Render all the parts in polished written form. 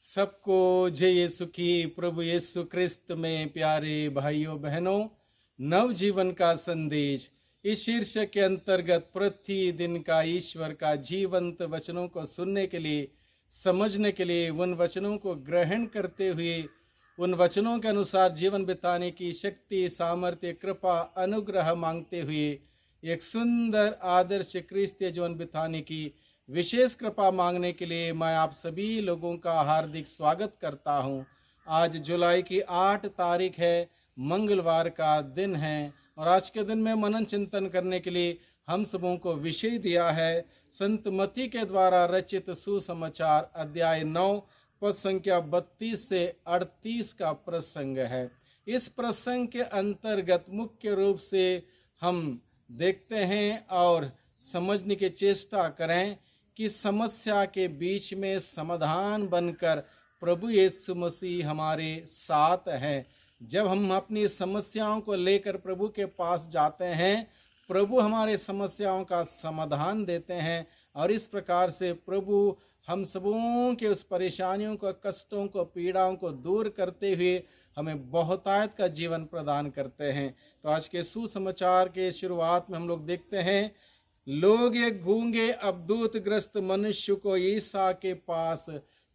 सबको जय यीशु की। प्रभु यीशु क्रिस्त में प्यारे भाइयों बहनों, नव जीवन का संदेश इस शीर्षक के अंतर्गत प्रतिदिन का ईश्वर का जीवंत वचनों को सुनने के लिए, समझने के लिए, उन वचनों को ग्रहण करते हुए उन वचनों के अनुसार जीवन बिताने की शक्ति, सामर्थ्य, कृपा, अनुग्रह मांगते हुए एक सुंदर आदर्श क्रिस्तीय जीवन बिताने की विशेष कृपा मांगने के लिए मैं आप सभी लोगों का हार्दिक स्वागत करता हूं। आज जुलाई की 8 तारीख है, मंगलवार का दिन है और आज के दिन में मनन चिंतन करने के लिए हम सबों को विषय दिया है संत मत्ती के द्वारा रचित सुसमाचार अध्याय 9 पद संख्या 32 से 38 का प्रसंग है। इस प्रसंग के अंतर्गत मुख्य रूप से हम देखते हैं और समझने की चेष्टा करें कि समस्या के बीच में समाधान बनकर प्रभु यीशु मसीह हमारे साथ हैं। जब हम अपनी समस्याओं को लेकर प्रभु के पास जाते हैं, प्रभु हमारे समस्याओं का समाधान देते हैं और इस प्रकार से प्रभु हम सबों के उस परेशानियों को, कष्टों को, पीड़ाओं को दूर करते हुए हमें बहुतायत का जीवन प्रदान करते हैं। तो आज के सुसमाचार के शुरुआत में हम लोग देखते हैं, लोग एक गूंगे अबदूतग्रस्त मनुष्य को ईसा के पास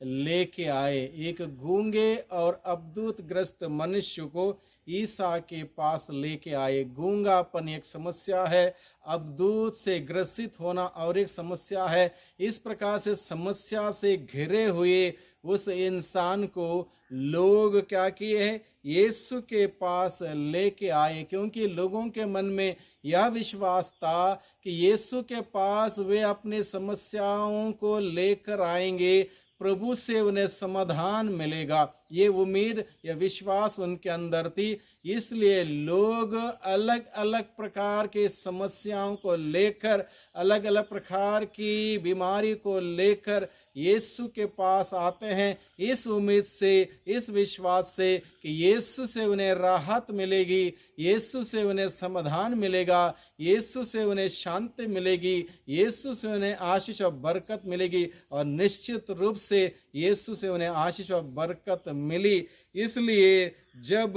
लेके आए। एक गूंगे और अबदूतग्रस्त मनुष्य को ईसा के पास लेके आए। गूंगापन एक समस्या है, अबदूत से ग्रसित होना और एक समस्या है। इस प्रकार से समस्या से घिरे हुए उस इंसान को लोग क्या किए हैं, यीशु के पास लेके आए, क्योंकि लोगों के मन में यह विश्वास था कि यीशु के पास वे अपनी समस्याओं को लेकर आएंगे, प्रभु से उन्हें समाधान मिलेगा। ये उम्मीद, यह विश्वास उनके अंदर थी। इसलिए लोग अलग अलग प्रकार के समस्याओं को लेकर, अलग अलग प्रकार की बीमारी को लेकर यीशु के पास आते हैं, इस उम्मीद से, इस विश्वास से कि यीशु से उन्हें राहत मिलेगी, यीशु से उन्हें समाधान मिलेगा, यीशु से उन्हें शांति मिलेगी, यीशु से उन्हें आशीष और बरकत मिलेगी। और निश्चित रूप से यीशु से उन्हें आशीष और बरकत मिली। इसलिए जब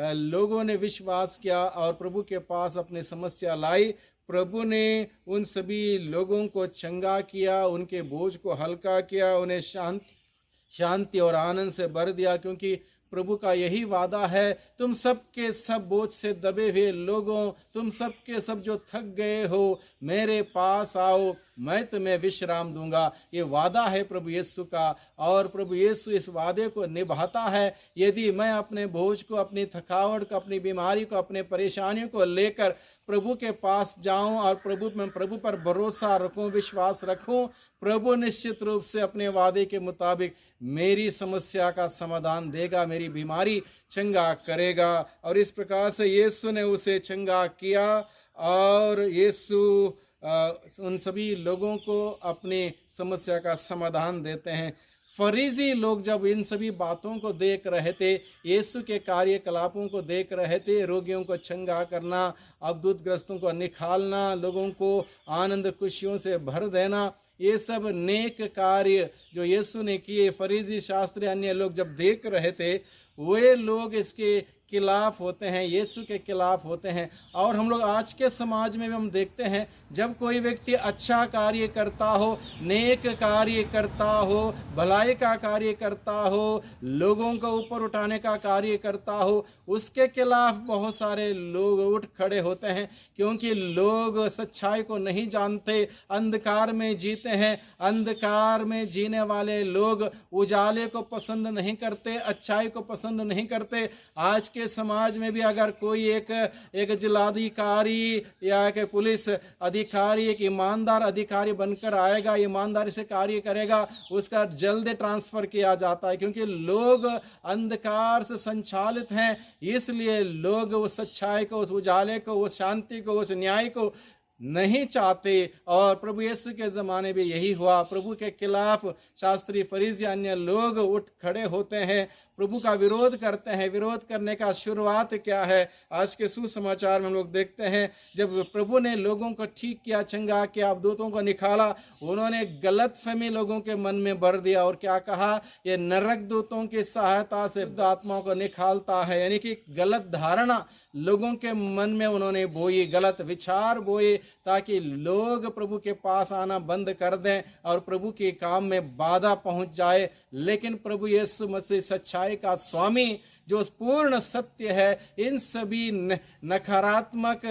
लोगों ने विश्वास किया और प्रभु के पास अपनी समस्या लाई, प्रभु ने उन सभी लोगों को चंगा किया, उनके बोझ को हल्का किया, उन्हें शांति और आनंद से भर दिया, क्योंकि प्रभु का यही वादा है, तुम सबके सब बोझ से दबे हुए लोगों, तुम सबके सब जो थक गए हो, मेरे पास आओ, मैं तुम्हें विश्राम दूंगा। ये वादा है प्रभु यीशु का और प्रभु यीशु इस वादे को निभाता है। यदि मैं अपने बोझ को, अपनी थकावट को, अपनी बीमारी को, अपने परेशानियों को लेकर प्रभु के पास जाऊं और प्रभु पर भरोसा रखूं, विश्वास रखूं, प्रभु निश्चित रूप से अपने वादे के मुताबिक मेरी समस्या का समाधान देगा, मेरी बीमारी चंगा करेगा। और इस प्रकार से यीशु ने उसे चंगा किया और यीशु उन सभी लोगों को अपनी समस्या का समाधान देते हैं। फरीसी लोग जब इन सभी बातों को देख रहे थे, यीशु के कार्यकलापों को देख रहे थे, रोगियों को चंगा करना, अबदूतग्रस्तों को निकालना, लोगों को आनंद खुशियों से भर देना, ये सब नेक कार्य जो यीशु ने किए, फरीसी, शास्त्री, अन्य लोग जब देख रहे थे, वे लोग इसके खिलाफ होते हैं, यीशु के खिलाफ होते हैं। और हम लोग आज के समाज में भी हम देखते हैं, जब कोई व्यक्ति अच्छा कार्य करता हो, नेक कार्य करता हो, भलाई का कार्य करता हो, लोगों को ऊपर उठाने का कार्य करता हो, उसके खिलाफ बहुत सारे लोग उठ खड़े होते हैं, क्योंकि लोग सच्चाई को नहीं जानते, अंधकार में जीते हैं। अंधकार में जीने वाले लोग उजाले को पसंद नहीं करते, अच्छाई को पसंद नहीं करते। आज के समाज में भी अगर कोई एक जिलाधिकारी या एक पुलिस अधिकारी एक ईमानदार अधिकारी बनकर आएगा, ईमानदारी से कार्य करेगा, उसका जल्द ट्रांसफर किया जाता है, क्योंकि लोग अंधकार से संचालित हैं। इसलिए लोग उस सच्चाई को, उस उजाले को, उस शांति को, उस न्याय को नहीं चाहते। और प्रभु यीशु के ज़माने में यही हुआ। प्रभु के खिलाफ शास्त्री, फरीसी, अन्य लोग उठ खड़े होते हैं, प्रभु का विरोध करते हैं। विरोध करने का शुरुआत क्या है? आज के सुसमाचार में हम लोग देखते हैं, जब प्रभु ने लोगों को ठीक किया, चंगा किया, अवधूतों को निकाला, उन्होंने गलत फहमी लोगों के मन में भर दिया और क्या कहा? ये नरक दूतों की सहायता से आत्माओं को निकालता है। यानी कि गलत धारणा लोगों के मन में उन्होंने बोई, गलत विचार बोए, ताकि लोग प्रभु के पास आना बंद कर दें और प्रभु के काम में बाधा पहुंच जाए। लेकिन प्रभु यीशु मसीह सच्चाई का स्वामी, जो पूर्ण सत्य है, इन सभी नकारात्मक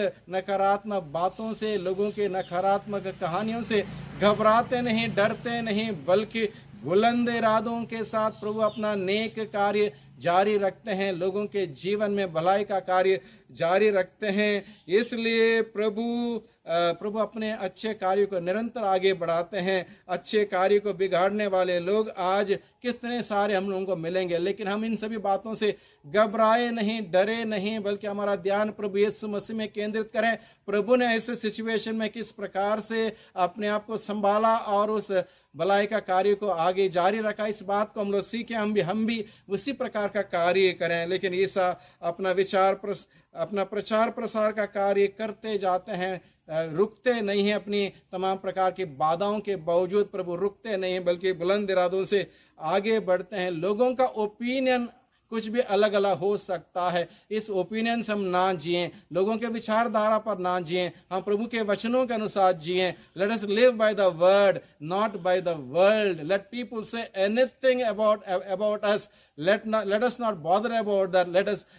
बातों से, लोगों के नकारात्मक कहानियों से घबराते नहीं, डरते नहीं, बल्कि बुलंद इरादों के साथ प्रभु अपना नेक कार्य जारी रखते हैं, लोगों के जीवन में भलाई का कार्य जारी रखते हैं। इसलिए प्रभु अपने अच्छे कार्य को निरंतर आगे बढ़ाते हैं। अच्छे कार्य को बिगाड़ने वाले लोग आज कितने सारे हम लोगों को मिलेंगे, लेकिन हम इन सभी बातों से घबराए नहीं, डरे नहीं, बल्कि हमारा ध्यान प्रभु यीशु मसीह में केंद्रित करें। प्रभु ने ऐसे सिचुएशन में किस प्रकार से अपने आप को संभाला और उस भलाई का कार्य को आगे जारी रखा, इस बात को हम लोग सीखें। हम भी उसी प्रकार का कार्य करें। लेकिन ईसा अपना प्रचार प्रसार का कार्य करते जाते हैं, रुकते नहीं हैं। अपनी तमाम प्रकार की बाधाओं के बावजूद प्रभु रुकते नहीं, बल्कि बुलंद इरादों से आगे बढ़ते हैं। लोगों का ओपिनियन कुछ भी अलग अलग हो सकता है, इस ओपिनियन से हम ना जिएं, लोगों के विचारधारा पर ना जिएं, हम प्रभु के वचनों के अनुसार जिएं। Let us live by the word, not by the world. Let people say anything about us, let us not bother about that.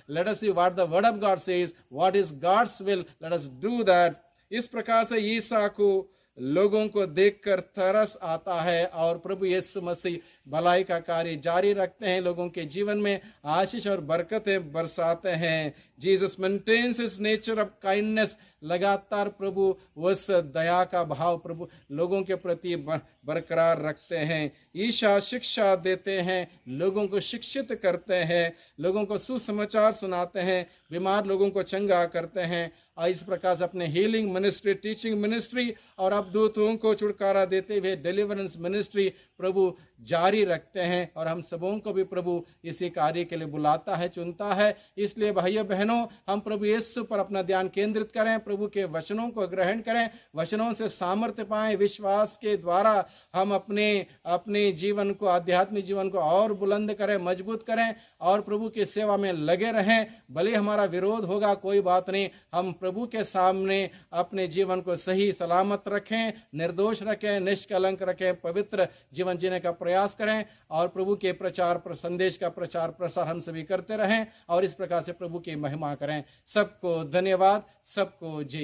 Let us see what the word of God says, what is God's will. Let us do that. इस प्रकार से ईसा को लोगों को देखकर तरस आता है और प्रभु यीशु मसीह भलाई का कार्य जारी रखते हैं, लोगों के जीवन में आशीष और बरकतें बरसाते हैं। Jesus maintains his nature of kindness. लगातार प्रभु उस दया का भाव प्रभु लोगों के प्रति बरकरार रखते हैं। ईशा शिक्षा देते हैं, लोगों को शिक्षित करते हैं, लोगों को सुसमाचार सुनाते हैं, बीमार लोगों को चंगा करते हैं। इस प्रकार से अपने हीलिंग मिनिस्ट्री, टीचिंग मिनिस्ट्री और अवधूतों को छुटकारा देते हुए डिलीवरेंस मिनिस्ट्री प्रभु जारी रखते हैं। और हम सबों को भी प्रभु इसी कार्य के लिए बुलाता है, चुनता है। इसलिए भाइयों बहनों, हम प्रभु यीशु पर अपना ध्यान केंद्रित करें, प्रभु के वचनों को ग्रहण करें, वचनों से सामर्थ्य पाएं। विश्वास के द्वारा हम अपने जीवन को, आध्यात्मिक जीवन को और बुलंद करें, मजबूत करें और प्रभु की सेवा में लगे रहें। भले हमारा विरोध होगा, कोई बात नहीं, हम प्रभु के सामने अपने जीवन को सही सलामत रखें, निर्दोष रखें, निष्कलंक रखें, पवित्र जीवन जीने का प्रयास करें और प्रभु के संदेश का प्रचार प्रसार हम सभी करते रहें और इस प्रकार से प्रभु की महिमा करें। सबको धन्यवाद, सबको जय।